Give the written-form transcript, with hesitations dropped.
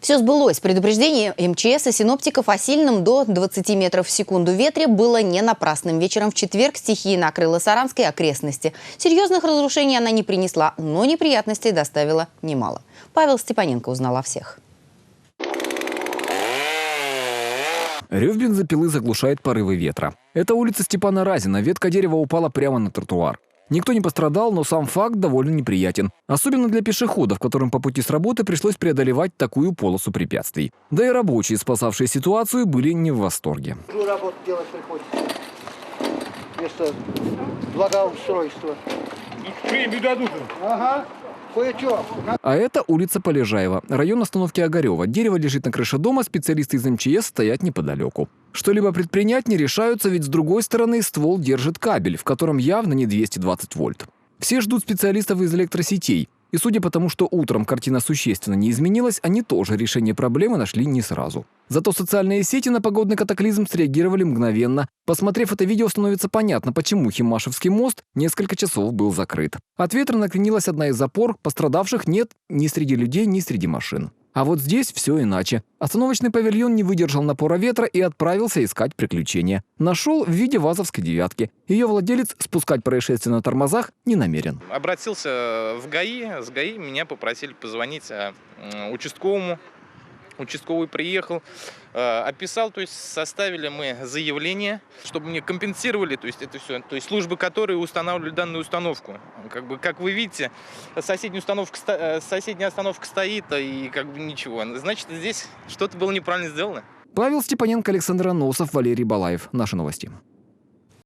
Все сбылось. Предупреждение МЧС и синоптиков о сильном до 20 метров в секунду ветре было не напрасным. Вечером в четверг стихия накрыла Саранские окрестности. Серьезных разрушений она не принесла, но неприятностей доставила немало. Павел Степаненко узнал о всех. Рев бензопилы заглушает порывы ветра. Это улица Степана Разина. Ветка дерева упала прямо на тротуар. Никто не пострадал, но сам факт довольно неприятен. Особенно для пешеходов, которым по пути с работы пришлось преодолевать такую полосу препятствий. Да и рабочие, спасавшие ситуацию, были не в восторге. Работу делать приходится. Вместо благоустройства. Премию дадут. Ага. Кое-что. А это улица Полежаева, район остановки Огарева. Дерево лежит на крыше дома, специалисты из МЧС стоят неподалеку. Что-либо предпринять не решаются, ведь с другой стороны ствол держит кабель, в котором явно не 220 вольт. Все ждут специалистов из электросетей. И судя по тому, что утром картина существенно не изменилась, они тоже решение проблемы нашли не сразу. Зато социальные сети на погодный катаклизм среагировали мгновенно. Посмотрев это видео, становится понятно, почему Химашевский мост несколько часов был закрыт. От ветра накренилась одна из опор, пострадавших нет ни среди людей, ни среди машин. А вот здесь все иначе. Остановочный павильон не выдержал напора ветра и отправился искать приключения. Нашел в виде ВАЗовской девятки. Ее владелец спускать происшествие на тормозах не намерен. Обратился в ГАИ. С ГАИ меня попросили позвонить участковому. Участковый приехал, описал, то есть составили мы заявление, чтобы мне компенсировали, то есть это все, то есть службы, которые устанавливали данную установку. Как вы видите, соседняя остановка стоит, и ничего. Значит, здесь что-то было неправильно сделано. Павел Степаненко, Александр Аносов, Валерий Балаев. Наши новости.